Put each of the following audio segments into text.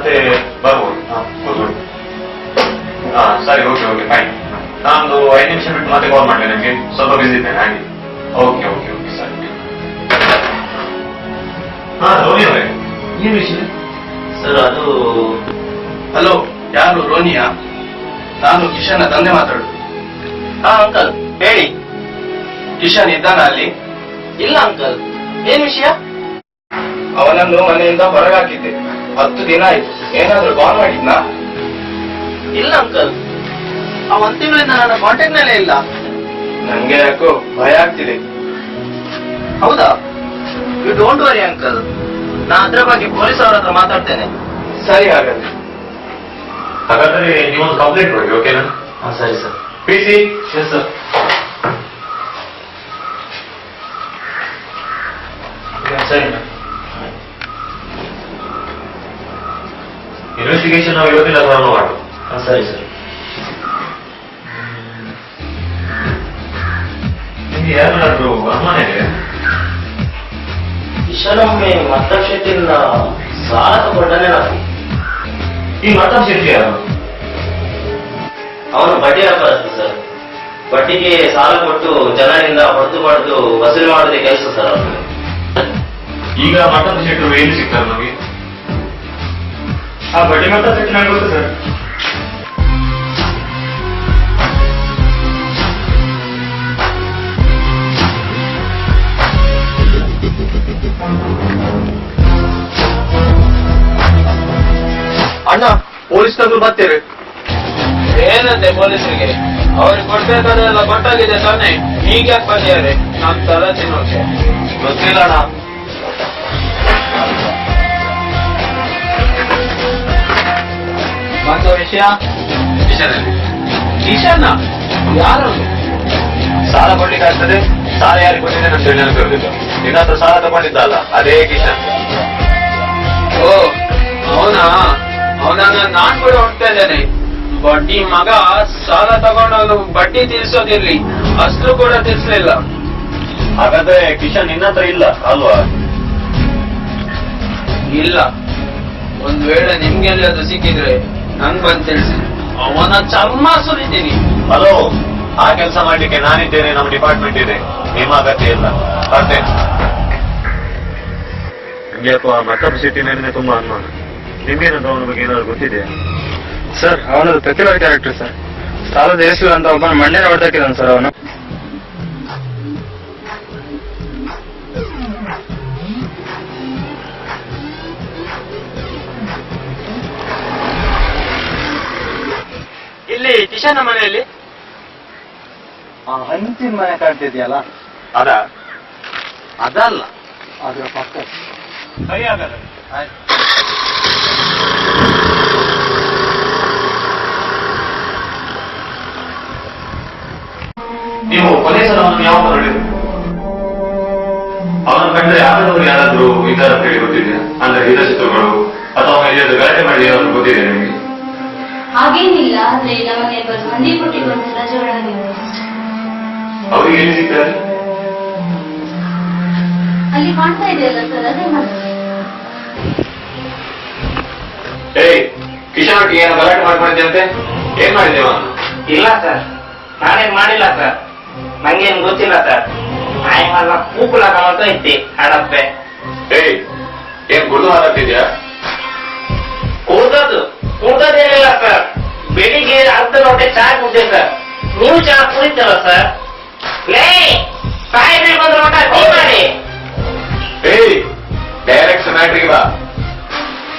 ಮತ್ತೆ ಬರ್ಬೋದು. ಕೂತ್ಕೊಳ್ಳಿ. ಸರಿ, ಓಕೆ ಓಕೆ ಫೈನ್. ನಾನೊಂದು 5 ನಿಮಿಷ ಬಿಟ್ಟು ಮತ್ತೆ ಕಾಲ್ ಮಾಡ್ತೇನೆ ನಿಮಗೆ, ಸ್ವಲ್ಪ ಬಿಸಿ ಇದ್ದೇನೆ ಹಾಗೆ. ಓಕೆ ಓಕೆ ಓಕೆ ಸರಿ. ರೋನಿ ಅವರೇ, ಏನು ವಿಷಯ ಸರ್? ಅದು ಹಲೋ, ಯಾರು? ರೋನಿಯಾ? ನಾನು ಕಿಶನ್ ತಂದೆ ಮಾತಾಡುದು. ಅಂಕಲ್ ಹೇಳಿ. ಕಿಶನ್ ಇದ್ದಾನ ಅಲ್ಲಿ? ಇಲ್ಲ ಅಂಕಲ್, ಏನ್ ವಿಷಯ? ಅವನನ್ನು ಮನೆಯಿಂದ ಹೊರಗಾಕಿದ್ದೆ, 10 ದಿನ ಆಯ್ತು. ಏನಾದ್ರೂ ಕಾಲ್ ಮಾಡಿದ್ನಾ? ಇಲ್ಲ ಅಂಕಲ್, ಆ 1 ತಿಂಗಳಿಂದ ನನ್ನ ಕಾಂಟ್ಯಾಕ್ಟ್ ನಲ್ಲೇ ಇಲ್ಲ. ನನ್ಗೆ ಯಾಕೋ ಭಯ ಆಗ್ತಿದೆ. ಹೌದಾ? ಯು ಡೋಂಟ್ ವರಿ ಅಂಕಲ್, ನಾ ಅದ್ರ ಬಗ್ಗೆ ಪೊಲೀಸ್ ಅವರ ಹತ್ರ ಮಾತಾಡ್ತೇನೆ. ಸರಿ, ಹಾಗಾದ್ರೆ ಹಾಗಾದ್ರೆ ನೀವೊಂದು ಕಂಪ್ಲೇಂಟ್ ಕೊಡಿ, ಓಕೆನಾ? ಸರಿ ಸರ್. PC? Yes sir. ಸರಿ, ಇನ್ವೆಸ್ಟಿಗೇಷನ್ ನಾವು ಇವತ್ತಿನ ಪ್ರಾರಂಭ ಮಾಡು. ಸರಿ ಸರ್. ನಿಮ್ಗೆ ಯಾರಾದ್ರೂ ಅನುಮಾನ ಇದೆ? ಕಿಶನೊಮ್ಮೆ ಮತ್ತಬ್ ಶೆಟ್ಟಿನ ಸಾಲ ತಗೊಂಡನೆ ನಾವು. ಈ ಮತ್ತಬ್ ಶೆಟ್ಟಿ ಯಾರು? ಅವನು ಬಡ್ಡಿ ವ್ಯಾಪಾರಸ್ಥ ಸರ್. ಬಡ್ಡಿಗೆ ಸಾಲ ಕೊಟ್ಟು ಜನರಿಂದ ಹೊಡೆದು ವಸೂಲಿ ಮಾಡೋದೇ ಕೆಲಸ ಸರ್ ಅವನು. ಈಗ ಮತ್ತಬ್ ಶೆಟ್ಟರು ಎಲ್ಲಿ ಸಿಗ್ತಾರೆ ನಮಗೆ? ಆ ಬಡ್ಡಿ ಮತ್ತಬ್ ಶೆಟ್ಟಿ ನಂಗೆ ಗೊತ್ತು ಸರ್. ಅಣ್ಣ, ಪೊಲೀಸ್ನವರು ಬರ್ತಾರೆ. ಏನಂತೆ ಪೊಲೀಸರಿಗೆ? ಅವ್ರಿಗೆ ಕೊಡ್ಬೇಕಾದೆಲ್ಲ ಕೊಟ್ಟಾಗಿದೆ ತಾನೆ, ಈಗ ಯಾಕೆ ಬಂದಿದ್ದಾರೆ? ನಮ್ ತಲೆ ತಿನ್ನೋಕೆ ಗೊತ್ತಿಲ್ಲ ಅಣ್ಣ. ಮತ್ತೆ ವಿಷಯ? ಕಿಶನಲ್ಲಿ ಕಿಶನ್ ಯಾರು? ಸಾಲ ಕೊಡ್ಲಿಕ್ಕೆ ಆಗ್ತದೆ. ಸಾಲ ಯಾರಿಗೆ ಕೊಟ್ಟಿದ್ದೇನೆ ಅಂತ ಹೇಳಿ ನನಗೆ ಗೊತ್ತಿಲ್ಲ. ನಿನ್ನ ಹತ್ರ ಸಾಲ ತಗೊಂಡಿದ್ದಲ್ಲ, ಅದೇ ಕಿಶನ್. ಓ, ಅವನಾ? ಅವನನ್ನ ನಾನ್ ಕೂಡ ಹೋಗ್ತಾ ಇದ್ದೇನೆ. ಬಡ್ಡಿ ಮಗ ಸಾಲ ತಗೊಂಡು ಬಡ್ಡಿ ತೀರ್ಸೋದಿರ್ಲಿ, ಅಷ್ಟು ಕೂಡ ತೀರ್ಸ್ಲಿಲ್ಲ. ಹಾಗಾದ್ರೆ ಕಿಶನ್ ನಿನ್ನ ಹತ್ರ ಇಲ್ಲ ಅಲ್ವಾ? ಇಲ್ಲ. ಒಂದ್ ವೇಳೆ ನಿಮ್ಗೆಲ್ಲಿ ಅದು ಸಿಕ್ಕಿದ್ರೆ ನಂಗ್ ಬಂದ್ ತಿಳಿಸಿ, ಅವನ ಚರ್ಮ ಸುರಿತೀನಿ. ಹಲೋ, ಆ ಕೆಲಸ ಮಾಡ್ಲಿಕ್ಕೆ ನಾನಿದ್ದೇನೆ, ನಮ್ಮ ಡಿಪಾರ್ಟ್ಮೆಂಟ್ ಇದೆ, ನಿಮ್ಮ ಅಗತ್ಯ ಇಲ್ಲ. ಬರ್ತೇನೆ. ನಿಮ್ಗೆ ಯಾಕೋ ಆ ಮತ್ತಬ್ ಶೆಟ್ಟಿ ಮೇಲೆ ತುಂಬಾ ಅನುಮಾನ. ನಿಮ್ಗೇನಂತ ಅವನ ಬಗ್ಗೆ ಏನಾದ್ರು ಗೊತ್ತಿದೆಯಾ? ಸರ್, ಅವನದು ಪ್ರತಿಭಾ ಕ್ಯಾರೆಕ್ಟರ್ ಸರ್. ಸಾಲದ ಯೇಸು ಅಂತ ಒಬ್ಬನ ಮಂಡ್ಯನ ಹೊಡೆದಾಕಿದ್ದಾನೆ ಸರ್ ಅವನು. ಇಲ್ಲಿ ಕಿಶನ್ ಮನೆಯಲ್ಲಿ ಹಂಚಿನ ಮನೆ ಕಾಣ್ತಿದ್ಯಲ್ಲ, ಅದಲ್ಲ. ಅದ್ರ ಪಕ್ಕ. ಸರಿ, ಹಾಗಾದ್ರೆ ನೀವು ಕೊನೆ ಸಲ ಅವನು ಯಾವಾಗ ನೋಡಿದ್ರು? ಅವನ ಕಂಡ್ರೆ ಆಗದವರು ಯಾರಾದ್ರೂ ಇದ್ದಾರ ಅಂತ ಹೇಳಿ ಗೊತ್ತಿದೆಯಾ? ಅಂದ್ರೆ ಹಿತಶತ್ರುಗಳು ಅಥವಾ ಎಲ್ಲಿಯಾದ್ರೂ ಗಲಾಟೆ ಮಾಡಿ ಏನಾದ್ರು ಗೊತ್ತಿದೆ ನಿಮಗೆ? ಹಾಗೇನಿಲ್ಲ, ಆದ್ರೆ ನಮ್ಮ ನೇಬರ್ ಮಂದಿ ಕೊಟ್ಟಿಗೊಂದೆಲ್ಲ ಜಗಳ ಆಗಿದೆ. ಅವ್ರಿಗೆ ಎಲ್ಲಿ ಸಿಗ್ತಾರೆ? ಅಲ್ಲಿ ಕಾಣ್ತಾ ಇದೆಯಲ್ಲ ಸರ್, ಅದೇ ಮನೆ. ಏಯ್, ಕಿಶನ್ ಒಟ್ಟಿಗೆ ಏನೋ ಗಲಾಟೆ ಮಾಡ್ಕೊಂಡಿದ್ದಂತೆ, ಏನ್ ಮಾಡಿದ್ದೇವ? ಇಲ್ಲ ಸರ್, ನಾನೇನ್ ಮಾಡಿಲ್ಲ ಸರ್. ನಂಗೇನ್ ಗೊತ್ತಿಲ್ಲ ಸರ್. ಆಯಲ್ಲ ಕೂಪುಲ ಕಾಣತ ಐತಿ ಹಡಪ್ಪೆ. ಏಯ್, ಏನ್ ಗುಡ್ಡು ಹಾರಾಡ್ತಿದ್ಯಾ? ಕುಡ್ದೇನಿಲ್ಲ ಸರ್. ಬೆಳಿಗ್ಗೆ ಅರ್ಧ ಲೋಟೆ ಚಾ ಕುಡ್ದೆ ಸರ್. ನೀವು ಚಾ ಕುಡಿತಲ್ಲ ಸರ್? ಲೇ, ಸಾಯಿಬೇಕು ಅಂದ್ರೆ ಲೋಟ ಟೀ ಮಾಡಿ. ಏಯ್, ಡೈರೆಕ್ಟ್ ಮ್ಯಾಟ್ರಿಗೆ ಬಾ.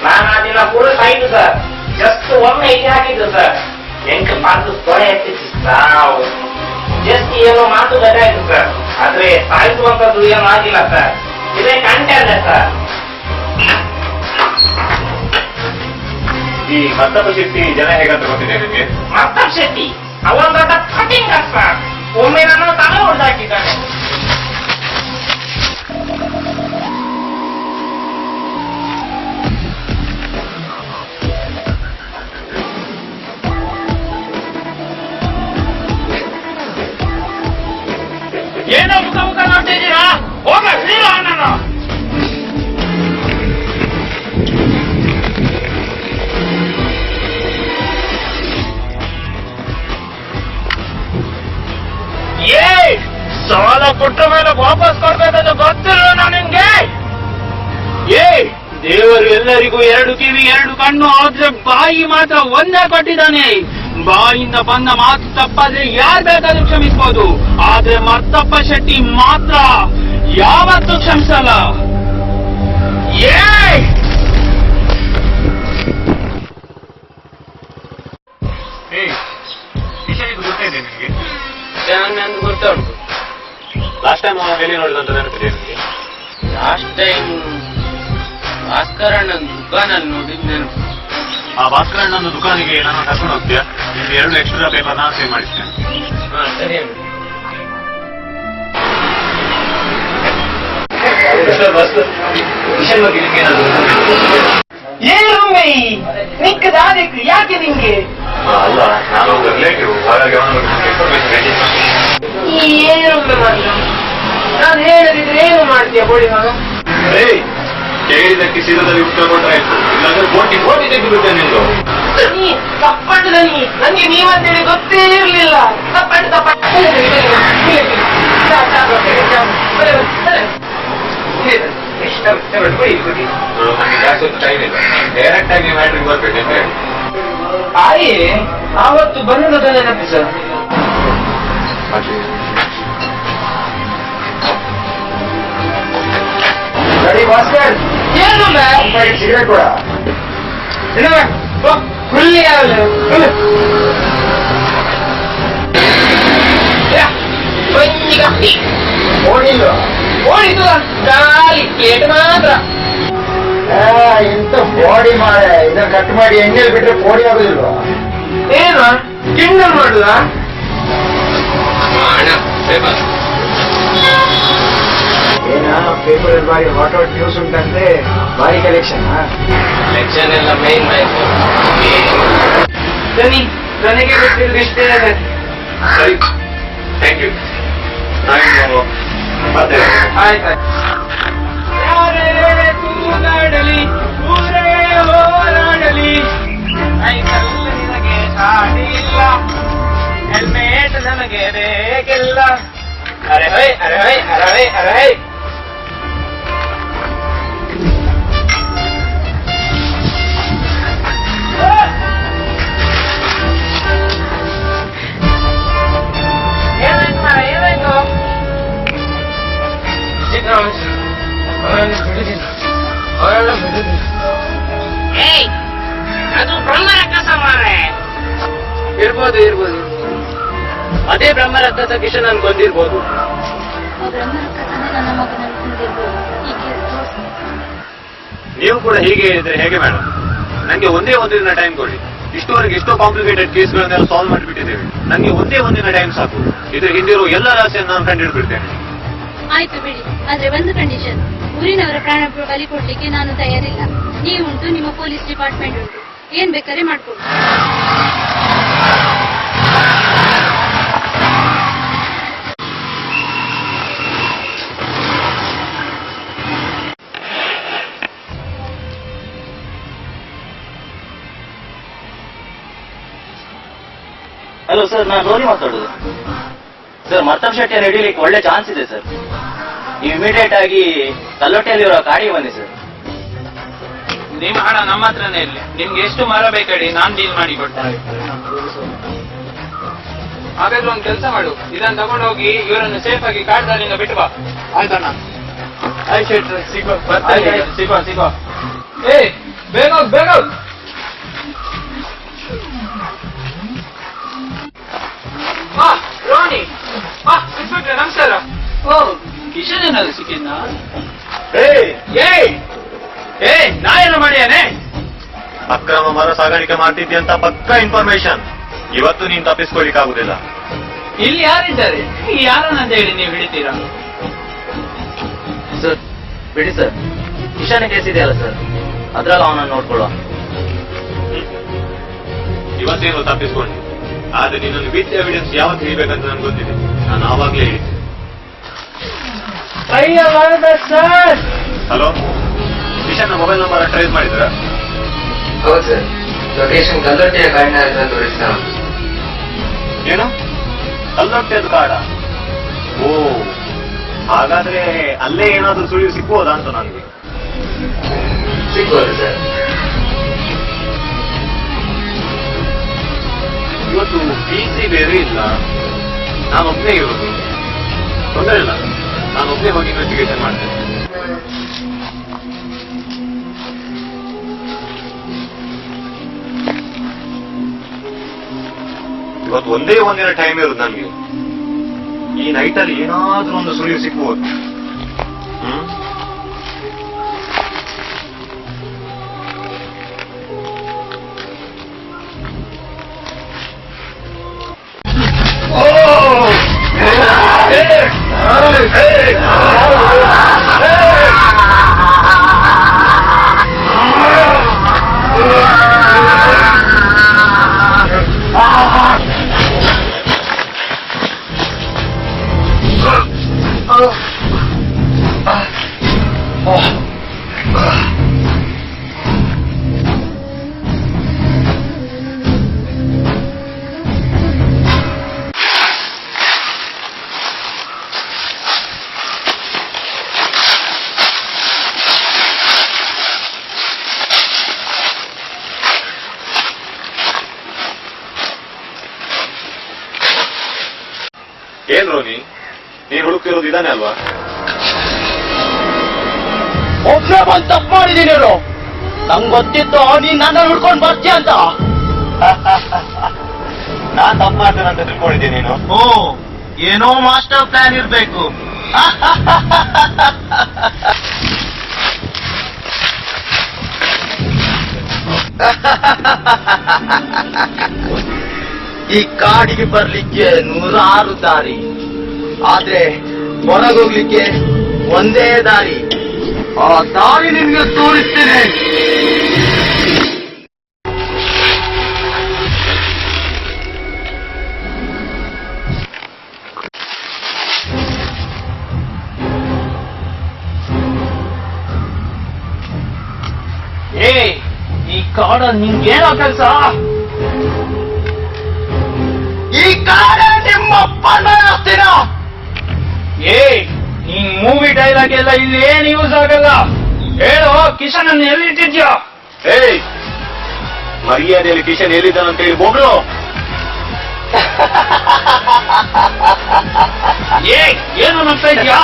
ನಾನು ಆ ದಿನ ಫುಲ್ ಸಾಯ್ತು ಸರ್. ಜಸ್ಟ್ ಒಮ್ಮೆ ಇಟ್ಟು ಹಾಕಿದ್ದು ಸರ್. ಎಂಟು ಪಾತು ತೊಳೆ ಎತ್ತಿತ್ತು ಸಾವು. ಜಸ್ಟ್ ಏನೋ ಮಾತು ಗದಾಯ್ತು ಸರ್. ಆದ್ರೆ ಸಾಯಿಸುವಂತದ್ದು ಏನೂ ಆಗಿಲ್ಲ ಸರ್. ಇದೇ ಕಂಟೆಂಟ್ ಸರ್. ಈ ಮತ್ತಬ್ ಶೆಟ್ಟಿ ಜನ ಹೇಗಂತ ಗೊತ್ತಿದೆ ನಿಮಗೆ? ಮತ್ತಬ್ ಶೆಟ್ಟಿ ಅವನ್ ದೊಡ್ಡ ಕಟಿಂಗ್ ಸರ್. ಒಮ್ಮೆ ನಾನು ತಲೆ ಹೊಡೆದಾಕಿದ್ದಾನೆ. ಏನೋ ಮುಖ ನೋಡ್ತಿದ್ದೀರಾ? ಹೋಗ ಹಿಡಿಯೋ ಅಣ್ಣನ. ಕೊಟ್ಟ ಮೇಲೆ ವಾಪಸ್ ಕೊಡ್ಬೇಕಂತ ಗೊತ್ತಿಲ್ಲ ನಿನ್ಗೆ. ದೇವರು ಎಲ್ಲರಿಗೂ 2 ಕಿವಿ 2 ಕಣ್ಣು, ಆದ್ರೆ ಬಾಯಿ ಮಾತ್ರ ಒಂದೇ ಕೊಟ್ಟಿದ್ದಾನೆ. ಬಾಯಿಂದ ಬಂದ ಮಾತು ತಪ್ಪಾದ್ರೆ ಯಾರು ಬೇಕಾದ್ರೂ ಕ್ಷಮಿಸಬಹುದು, ಆದ್ರೆ ಮತ್ತಪ್ಪ ಶೆಟ್ಟಿ ಮಾತ್ರ ಯಾವತ್ತೂ ಕ್ಷಮಿಸಲ್ಲ. ಗೊತ್ತಿದೆ ನಿಮಗೆ? ನಂಗೆ ಗೊತ್ತುಂಟು. ಲಾಸ್ಟ್ ಟೈಮ್ ಎಲ್ಲಿ ನೋಡಿದಂತ ನೆನಪಿದೆ ನಿಮಗೆ? ಲಾಸ್ಟ್ ಟೈಮ್ ಭಾಸ್ಕರಣ್ಣನ ದುಕಾನಲ್ಲಿ ನೋಡಿದ್ ನೆನಪು. ಆ ಭಾಸ್ಕರಣ್ಣನ ದುಕಾನಿಗೆ ನಾನು ಕರ್ಕೊಂಡು ಹೋಗ್ತೀಯಾ? ನಿಮ್ಗೆ 2 ಎಕ್ಸ್ಟ್ರಾ ಪೇಪರ್ ನಾನು ಸೇವ್ ಮಾಡಿಸ್ತೇನೆ. ಹಾ ಸರಿ. ಯಾಕೆ ನಿಂಗೆ ಅಲ್ಲ, ನಾನು ಒಂದು ರಿಲೇಟಿವ್, ಹಾಗಾಗಿ ಅವನ ಇನ್ಫಾರ್ಮೇಶನ್ ನಾನು ಹೇಳದಿದ್ರೆ ಏನು ಮಾಡ್ತೀಯ ಬೋಡಿ ನಾನು? ಕೇಳಿದಕ್ಕೆ ಸೀದದಲ್ಲಿ ಉತ್ತರ ಕೊಟ್ಟರೆ ಆಯ್ತು, ಇಲ್ಲಾಂದ್ರೆ ಬೋಟಿ ತೆಗೆದು ಬಿಡ್ತೇನೆ ನಿಂದು. ನೀ ತಪ್ಪಂಡ ನನಗೆ ನೀವಂತೇಳಿ ಗೊತ್ತೇ ಇರ್ಲಿಲ್ಲ. ತಪ್ಪಂಡ ಟೈಮ್ ಇಲ್ಲ, ಡೈರೆಕ್ಟ್ ಆಗಿ ಮ್ಯಾಟ್ರಿಗೆ ಬರ್ಬೇಕಂತ ಹೇಳಿ. ಆಯೇ ಆವತ್ತು ಬಂದದ ನೆನಪಿಸ. ಭಾಸ್ಕರ್ ಏನು ಸಿಗರೇಟ್ ಕೂಡ ಫುಲ್ಲಿ ಓಡಿಲ್ವಾ? ಓಡಿತು ಖಾಲಿ ಪ್ಲೇಟ್ ಮಾತ್ರ. ಇಂತ ಬಾಡಿ ಮಾಡ ಇದನ್ನ ಕಟ್ ಮಾಡಿ ಎಣ್ಣೆಲಿ ಬಿಟ್ರೆ ಪೋಡಿ ಆಗುದಿಲ್ವಾ? ಏನು ಕಿಂಡಲ್ ಮಾಡುದ? ಏನ ಪೇಪರ್ ಬಾರಿ ವಾಟ್ ನ್ಯೂಸ್ ಉಂಟಂತೆ, ಬಾರಿ ಕಲೆಕ್ಷನ್. ಎಲೆಕ್ಷನ್ ಎಲ್ಲ ಮೈನ್ ಆಯ್ತು. ನನಗೆ ಗೊತ್ತಿಲ್ಲ ಇಷ್ಟೇ. ಸರಿ, ಥ್ಯಾಂಕ್ ಯು. ನಾನು ಬರ್ತೇನೆ. ಆಯ್ತಾಯ್ತು. ಯಾರೇ ಕೂಗಾಡಲಿ, ಊರೇ ಹೋರಾಡಲಿ, ಸೈಕಲ್ ನಿನಗೆ ಸಾಡಿ ಇಲ್ಲ, ಹೆಲ್ಮೇಟ್ ನನಗೆ ಬೇಕಿಲ್ಲ. ಅರೆ ಹೈ ಅರೆ ಹೈ ಅರೆ ಹೈ ಅರೆ ಹೈ. ಏನಾಯ್ತು ಮಾರ, ಏನಾಯ್ತು? ಅದು ಬ್ರಹ್ಮರಕ್ಕಸ ಮಾರೆ. ಇರ್ಬೋದು. ಅದೇ ಬ್ರಹ್ಮರಕ್ಕಸ ಕಿಶನ್ ನನ್ ಕೊಂದಿರ್ಬೋದು. ಆ ಬ್ರಹ್ಮರಕ್ಕಸನೇ ನನ್ನ ಮಗನನ್ನು ಕೊಂದಿರ್ಬೋದು. ಈ ಕೇಸ್ ತೋರಿಸಿ. ನೀವು ಕೂಡ ಹೀಗೆ ಹೇಳಿದ್ರೆ ಹೇಗೆ ಮೇಡಮ್? ನನಗೆ ಒಂದೇ ಒಂದಿನ ಟೈಮ್ ಕೊಡಿ. ಇಷ್ಟುವರೆಗೆ ಎಷ್ಟೋ ಕಾಂಪ್ಲಿಕೇಟೆಡ್ ಕೇಸ್ಗಳನ್ನೆಲ್ಲ ಸಾಲ್ವ್ ಮಾಡಿಬಿಟ್ಟಿದ್ದೇವೆ. ನನಗೆ ಒಂದೇ ಒಂದಿನ ಟೈಮ್ ಸಾಕು. ಇದ್ರ ಹಿಂದಿರೋ ಎಲ್ಲ ರಹಸ್ಯವನ್ನು ನಾನು ಕಂಡುಹಿಡ್ಬಿಡ್ತೇನೆ. ಆಯ್ತು ಬಿಡಿ, ಆದ್ರೆ ಒಂದು ಕಂಡೀಷನ್, ಊರಿನವರ ಪ್ರಾಣ ಬಲಿ ಕೊಡ್ಲಿಕ್ಕೆ ನಾನು ತಯಾರಿಲ್ಲ. ನೀವುಂಟು, ನಿಮ್ಮ ಪೊಲೀಸ್ ಡಿಪಾರ್ಟ್ಮೆಂಟ್ ಉಂಟು, ಏನ್ ಬೇಕಾದ್ರೆ ಮಾಡ್ಕೊಡಿ. ಹಲೋ ಸರ್, ನಾನು ರೋನಿ ಮಾತಾಡೋದು ಸರ್. ಮತ್ತಬ್ ಶೆಟ್ಟಿ ಹಿಡಿಲಿಕ್ಕೆ ಒಳ್ಳೆ ಚಾನ್ಸ್ ಇದೆ ಸರ್. ನೀವು ಇಮಿಡಿಯೇಟ್ ಆಗಿ ಕಲ್ಲೊಟ್ಟೆಯಲ್ಲಿರೋ ಕಾಡಿಗೆ ಬನ್ನಿ ಸರ್. ನಿಮ್ಮ ಹಣ ನಮ್ಮ ಹತ್ರನೇ ಇರ್ಲಿ. ನಿಮ್ಗೆ ಎಷ್ಟು ಮರ ಬೇಕಡಿ, ನಾನ್ ಡೀಲ್ ಮಾಡಿ ಕೊಡ್ತೇನೆ. ಹಾಗಾದ್ರೆ ಒಂದು ಕೆಲಸ ಮಾಡು, ಇದನ್ನ ತಗೊಂಡೋಗಿ ಇವರನ್ನು ಸೇಫ್ ಆಗಿ ಕಾಡ್ದಾರಿಂದ ಬಿಟ್ಟು ಬಾ. ಆಯ್ತಣ್ಣ? ಆಯ್ತು ಶೆಟ್ರೆ, ಸಿಗೋ. ಬರ್ತಾನೆ, ಸಿಗೋ. ಬೇಗ. ರೋನಿ, ಇನ್ಸ್ಪೆಕ್ಟರ್ ನಮಸ್ಕಾರ. ಓ, ಕಿಶನ್ ಏನಾದ್ರು ಸಿಕ್ಕಿದ್ದ? ನಾ ಏನೋ ಮಾಡಿಯಾನೆ? ಅಕ್ರಮ ಮರ ಸಾಗಾಣಿಕೆ ಮಾಡ್ತಿದ್ದೆ ಅಂತ ಪಕ್ಕಾ ಇನ್ಫಾರ್ಮೇಶನ್. ಇವತ್ತು ನೀನು ತಪ್ಪಿಸ್ಕೊಳ್ಳಿಕ್ಕಾಗುದಿಲ್ಲ. ಇಲ್ಲಿ ಯಾರಿದ್ದಾರೆ? ಯಾರನ್ನಂತ ಹೇಳಿ ನೀವು ಹಿಡಿತೀರಾ? ಸರ್ ಬಿಡಿ ಸರ್, ಕಿಶನ್ ಕೇಸ್ ಇದೆಯಲ್ಲ ಸರ್, ಅದ್ರಲ್ಲಿ ಅವನನ್ನು ನೋಡ್ಕೊಳ್ಳುವ. ಇವತ್ತೇನು ತಪ್ಪಿಸ್ಕೊಂಡು, ಆದ್ರೆ ನಿನ್ನನ್ನು ವಿತ್ ಎವಿಡೆನ್ಸ್ ಯಾವತ್ತು ಹಿಡಿಬೇಕಂತ ನನ್ಗೆ ಗೊತ್ತಿದೆ. ನಾನು ಆವಾಗ್ಲೇ ಹೇಳಿದ್ದೆ. Sir. Hello, Kishan mobile number trace ಮಾಡಿದ್ರ? ಹೌದು ಸರ್, ಲೊಕೇಶನ್ ಕಲ್ಲೊಟ್ಟೆಯ ಕಾಡಿನ ತೋರಿಸ್ತಾ. ಏನು ಕಲ್ಲೊಟ್ಟೆದು ಕಾಡ? ಓ, ಹಾಗಾದ್ರೆ ಅಲ್ಲೇ ಏನಾದ್ರೂ ಸುಳಿವು ಸಿಗ್ಬೋದಾ ಅಂತ ನನಗೆ. ಸಿಗ್ಬೋದು ಸರ್. ಇವತ್ತು PC ಬೇರೆ ಇಲ್ಲ, ನಾನೊಬ್ಬನೇ ಇರೋದು. ತೊಂದರೆ ಇಲ್ಲ, ನಾನೊಬ್ಬನೇ ಹೋಗಿ ಇನ್ವೆಸ್ಟಿಗೇಷನ್ ಮಾಡ್ತೇನೆ. ಇವತ್ತು ಒಂದೇ ಒಂದಿನ ಟೈಮ್ ಇರೋದು ನನಗೆ. ಈ ನೈಟಲ್ಲಿ ಏನಾದ್ರೂ ಒಂದು ಸುಳಿವು ಸಿಗ್ಬೋದು. ಏನ್ ರೋನಿ, ನೀನ್ ಹುಡುಕ್ತಿರೋದು ಇದಾನೆ ಅಲ್ವಾ? ಒಬ್ನೇ ಬಂದು ತಪ್ಪು ಮಾಡಿದೀನಿ. ನಂಗೆ ಗೊತ್ತಿತ್ತು ನೀನ್ ನನ್ನ ಹುಡ್ಕೊಂಡು ಬರ್ತೀಯ ಅಂತ. ನಾನ್ ತಪ್ಪು ಮಾಡ್ತೇನೆ ಅಂತ ತಿಳ್ಕೊಂಡಿದ್ದೀನಿ ನೀನು. ಏನೋ ಮಾಸ್ಟರ್ ಪ್ಲಾನ್ ಇರ್ಬೇಕು. ಈ ಕಾಡಿಗೆ ಬರ್ಲಿಕ್ಕೆ 100 ದಾರಿ, ಆದ್ರೆ ಹೊರಗೋಗ್ಲಿಕ್ಕೆ ಒಂದೇ ದಾರಿ. ಆ ದಾರಿ ನಿಮ್ಗೆ ತೋರಿಸ್ತೇನೆ. ಈ ಕಾಡ ನಿಮ್ಗೇನೋ ಕೆಲ್ಸ? ಈ ಕಾಡ ನಿಮ್ಮಪ್ಪನ ಆಸ್ತಿನ? ಈ ಮೂವಿ ಡೈಲಾಗ್ ಎಲ್ಲ ಇಲ್ಲಿ ಏನ್ ಯೂಸ್ ಆಗಲ್ಲ. ಹೇಳು, ಕಿಶನ್ ಅನ್ನು ಎಲ್ಲಿಟ್ಟಿದ್ಯಾ? ಮರ್ಯಾದೆಯಲ್ಲಿ ಕಿಶನ್ ಎಲ್ಲಿದ್ದಾನಂತ ಹೇಳಿ ಬೋಗ್ಳು. ಏನು ಮಾಡ್ತಾ ಇದ್ಯಾ?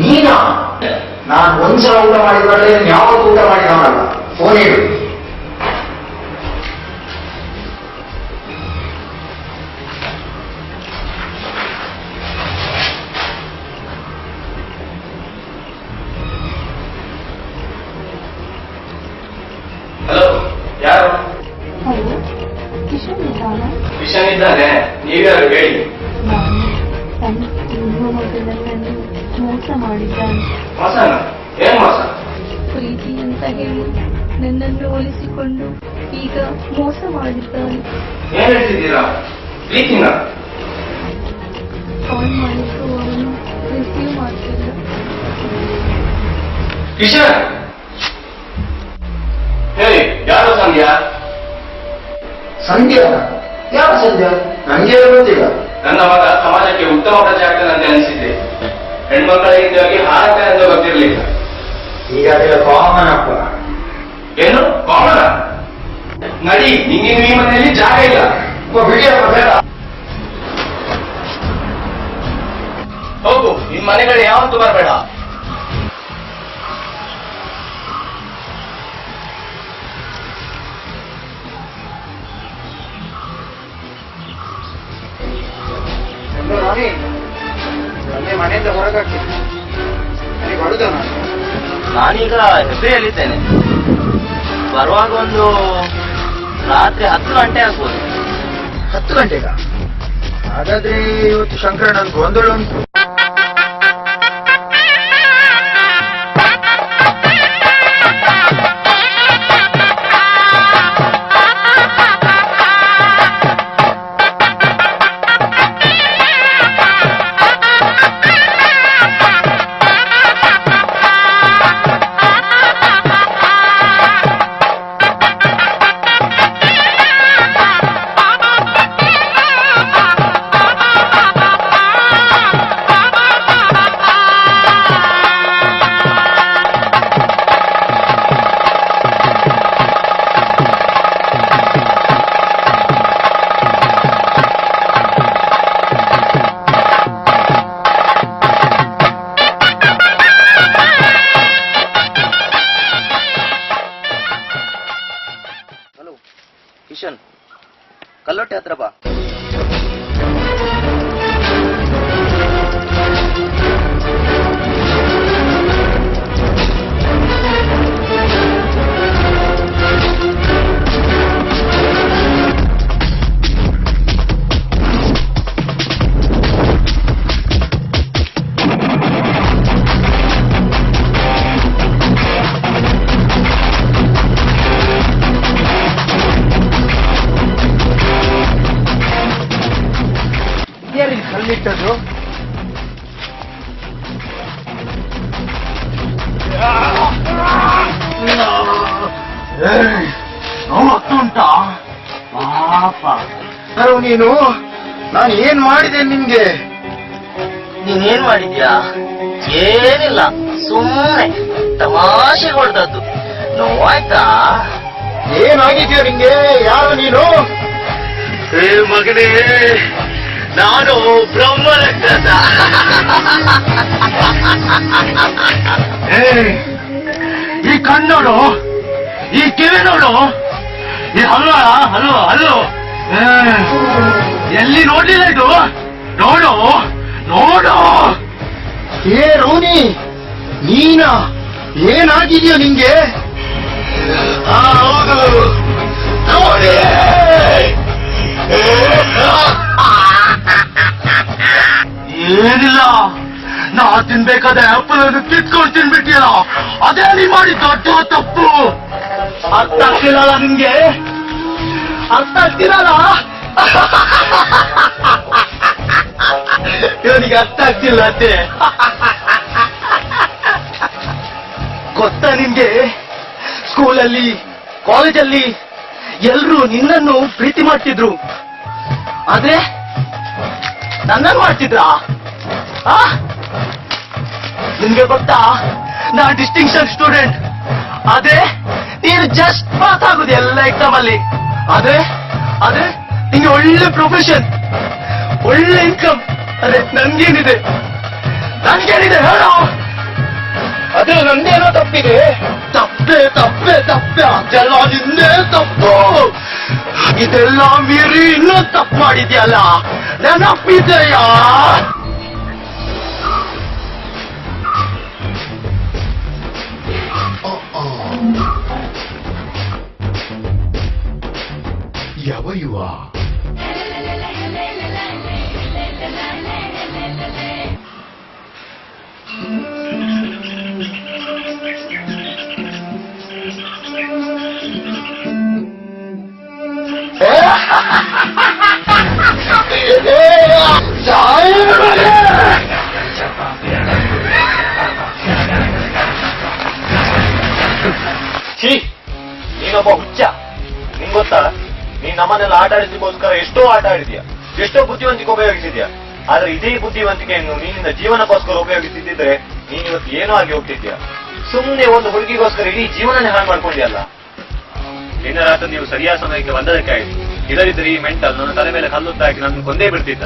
ನೀನ ನಾನು ಒಂದ್ಸಲ ಊಟ ಮಾಡಿದ್ರೆ ಯಾವತ್ತು ಊಟ ಮಾಡಿದವನಲ್ಲ. ಫೋನ್ ಹೇಳು. ಹಲೋ, ಯಾರು? ಹಲೋ, ಕಿಶನ್ ಇದ್ದಾನಾ? ಕಿಶನ್ ಇದ್ದಾನೆ. ನೀವ್ಯಾರು ಹೇಳಿ? ನಾನು ಇನ್ನೂ ಮೊದಲನ್ನು ಮೋಸ ಮಾಡಿದ್ದಾನೆ. ಮೋಸನ? ಏನ್ ಮೋಸ? ಪ್ರೀತಿ ಅಂತ ಹೇಳಿ ನನ್ನನ್ನು ಹೋಲಿಸಿಕೊಂಡು ಈಗ ಮೋಸ ಮಾಡಿದ್ದಾನೆ. ಏನ್ ಹೇಳ್ತಿದ್ದೀರಾ? ಪ್ರೀತಿನ? ಕಾಲ್ ಮಾಡಿದ್ದು ಅವನು ರಿಸೀವ್ ಮಾಡ್ತಿಲ್ಲ. ಕಿಶನ್, ಹೇಳಿ, ಯಾರು ಸಂಧ್ಯಾ? ಸಂಧ್ಯಾ? ಯಾವ ಸಂಧ್ಯಾ? ನಂಗೆ ಗೊತ್ತಿಲ್ಲ. ನನ್ನ ಮಗ ಸಮಾಜಕ್ಕೆ ಉತ್ತಮ ಪ್ರಜೆ ಆಗ್ತಾನಂತ ಅನಿಸಿದ್ದೆ. ಹೆಣ್ಮಕ್ಕಳಿಂದಾಗಿ ಹಾರಕ್ಕೆ ಅಂತ ಗೊತ್ತಿರ್ಲಿಲ್ಲ. ಈಗ ಅದೆಲ್ಲ ಕಾಮನ್ ಅಪ್ಪ. ಏನು ಕಾಮನ? ನಡಿ, ನಿಂಗಿನ್ನು ಈ ಮನೆಯಲ್ಲಿ ಜಾಗ ಇಲ್ಲ. ಬಿಡಿಯಪ್ಪ, ಬೇಡ. ಹೋಗು, ನಿನ್ ಮನೆಗಳು ಯಾವತ್ತೂ ಬರಬೇಡ. ನನಗೆ ಮನೆಯಿಂದ ಹೊರಗಾಕಿ ನನಗೆ ಬರುದ. ನಾನೀಗ ಹೆಬ್ರಿಯಲ್ಲಿದ್ದೇನೆ. ಬರುವಾಗ ಒಂದು ರಾತ್ರಿ 10 ಗಂಟೆ ಆಗ್ಬೋದು. 10 ಗಂಟೆಗ? ಹಾಗಾದ್ರೆ ಇವತ್ತು ಶಂಕರಣ್ಣನ ಗೊಂದಲ ಉಂಟು. ಕಲ್ಲೊಟ್ಟೆ ಹತ್ರ ಬಾ. ಕಲ್ಲಿಟ್ಟದ್ದು ಉಂಟಾ ಪಾಪ. ನೀನು ನಾನು ಏನ್ ಮಾಡಿದೆ ನಿನ್ಗೆ? ನೀನೇನ್ ಮಾಡಿದ್ಯಾ? ಏನಿಲ್ಲ, ಸುಮ್ಮನೆ ತಮಾಷೆ ಹೊಡೆದದ್ದು. ನೋವಾಯ್ತಾ? ಏನಾಗಿದ್ಯೋ ನಿಂಗೆ? ಯಾರು ನೀನು? ಮಗನೇ, ನಾನು ಬ್ರಹ್ಮರಕ್ಷಸ. ಈ ಕಣ್ಣೋಡು, ಈ ಕಿವಿ ನೋಡು, ಈ ಹಲ್ಲು ಹಲ್ಲು ಹಲ್ಲು ಎಲ್ಲಿ ನೋಡ್ಲಿಲ್ಲ ಇದು? ನೋಡು ನೋಡು. ಏ ರೋನಿ, ನೀನಾ? ಏನಾಗಿದ್ಯೋ ನಿಂಗೆ? ಹೌದು ನೋಡಿ. ಏನಿಲ್ಲ, ನಾ ತಿನ್ಬೇಕಾದ ಆಪಲ್ ಅನ್ನು ಕಿತ್ಕೊಂಡು ತಿನ್ಬಿಟ್ಟಿಯಲ್ಲ, ಅದೇ ನೀ ಮಾಡಿ ದೊಡ್ಡ ತಪ್ಪು. ಅರ್ಥ ಆಗ್ತಿರಲ್ಲ ನಿಮ್ಗೆ? ಅರ್ಥ ಆಗ್ತಿರಲ್ಲ? ಇವನಿಗೆ ಅರ್ಥ ಆಗ್ತಿಲ್ಲ ಅಂತೆ. ಗೊತ್ತಾ ನಿಮ್ಗೆ, ಸ್ಕೂಲಲ್ಲಿ ಕಾಲೇಜಲ್ಲಿ ಎಲ್ರೂ ನಿನ್ನನ್ನು ಪ್ರೀತಿ ಮಾಡ್ತಿದ್ರು, ಆದ್ರೆ ನನ್ನನ್ನು ಮಾಡ್ತಿದ್ರಾ? ನಿಮ್ಗೆ ಗೊತ್ತಾ, ನಾ ಡಿಸ್ಟಿಂಕ್ಷನ್ ಸ್ಟೂಡೆಂಟ್, ಆದ್ರೆ ನೀನು ಜಸ್ಟ್ ಪಾಸ್ ಆಗುದು ಎಲ್ಲ ಎಕ್ಸಾಮ್ ಅಲ್ಲಿ. ಆದ್ರೆ ಆದ್ರೆ ನಿಂಗೆ ಒಳ್ಳೆ ಪ್ರೊಫೆಷನ್, ಒಳ್ಳೆ ಇನ್ಕಮ್. ಅದೇ ನನ್ಗೇನಿದೆ? ನನ್ಗೇನಿದೆ ಹೇಳೋ? ಅದೇ ನಂದೇನೋ ತಪ್ಪಿದೆ. ತಪ್ಪೆ ತಪ್ಪೆ ತಪ್ಪೆ, ಅದೆಲ್ಲ ನಿಂದೇ ತಪ್ಪು. ಇದೆಲ್ಲ ಮೀರಿ ಇನ್ನೂ ತಪ್ಪು ಮಾಡಿದ್ಯಲ್ಲ, ನೆನಪಿದೆಯಾ? ಯಾವ ಯುವ ನೀನೊಬ್ಬ ಹುಚ್ಚ. ನಿಂಗ್ ಗೊತ್ತಾ, ನೀನ್ ನಮ್ಮನ್ನೆಲ್ಲ ಆಟ ಆಡಿಸಲಿಕ್ಕೋಸ್ಕರ ಎಷ್ಟೋ ಆಟ ಆಡಿದ್ಯಾ, ಎಷ್ಟೋ ಬುದ್ಧಿವಂತಿಕೆ ಉಪಯೋಗಿಸಿದ್ಯಾ. ಆದ್ರೆ ಇದೇ ಬುದ್ಧಿವಂತಿಕೆಯನ್ನು ನೀನಿಂದ ಜೀವನಕ್ಕೋಸ್ಕರ ಉಪಯೋಗಿಸಿದ್ದಿದ್ರೆ ನೀನ್ ಇವತ್ತು ಏನೋ ಆಗಿ ಹೋಗ್ತಿದ್ಯಾ. ಸುಮ್ಮನೆ ಒಂದು ಹುಡುಗಿಗೋಸ್ಕರ ಇಡೀ ಜೀವನನೇ ಹಾಳು ಮಾಡ್ಕೊಂಡ್ಯಲ್ಲ. ನಿನ್ನ ರಾತ್ರಿ ನೀವು ಸರಿಯಾದ ಸಮಯಕ್ಕೆ ಬಂದದಕ್ಕೆ ಆಯ್ತು. ಇಲ್ಲದಿದ್ರೆ ಈ ಮೆಂಟಲ್ ನನ್ನ ತಲೆ ಮೇಲೆ ಕಲ್ಲುತ್ತಾ ಹಾಕಿ ನನ್ನ ಕೊಂದೇ ಬಿಡ್ತಿದ್ದ.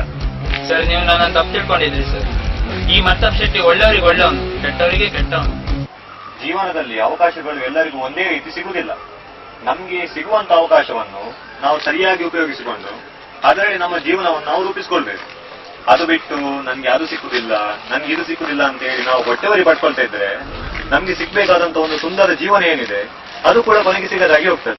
ಸರ್, ನೀವು ನನ್ನ ತಪ್ಪು ತಿಳ್ಕೊಂಡಿದ್ರಿ ಸರ್. ಈ ಮತ್ತಪ್ ಶೆಟ್ಟಿ ಒಳ್ಳೆಯವರಿಗೆ ಒಳ್ಳೆಯವನು, ಕೆಟ್ಟವರಿಗೆ ಕೆಟ್ಟವನು. ಜೀವನದಲ್ಲಿ ಅವಕಾಶಗಳು ಎಲ್ಲರಿಗೂ ಒಂದೇ ರೀತಿ ಸಿಗುವುದಿಲ್ಲ. ನಮ್ಗೆ ಸಿಗುವಂತ ಅವಕಾಶವನ್ನು ನಾವು ಸರಿಯಾಗಿ ಉಪಯೋಗಿಸಿಕೊಂಡು ಅದರಲ್ಲಿ ನಮ್ಮ ಜೀವನವನ್ನು ನಾವು ರೂಪಿಸ್ಕೊಳ್ಬೇಕು. ಅದು ಬಿಟ್ಟು ನನ್ಗೆ ಅದು ಸಿಕ್ಕುದಿಲ್ಲ, ನನ್ಗೆ ಇದು ಸಿಕ್ಕುದಿಲ್ಲ ಅಂತ ಹೇಳಿ ನಾವು ಹೊಟ್ಟೆವರಿ ಪಡ್ಕೊಳ್ತಾ ಇದ್ರೆ ನಮ್ಗೆ ಸಿಗ್ಬೇಕಾದಂತ ಒಂದು ಸುಂದರ ಜೀವನ ಏನಿದೆ ಅದು ಕೂಡ ಕೊನೆಗೆ ಸಿಗದಾಗಿ ಹೋಗ್ತದೆ.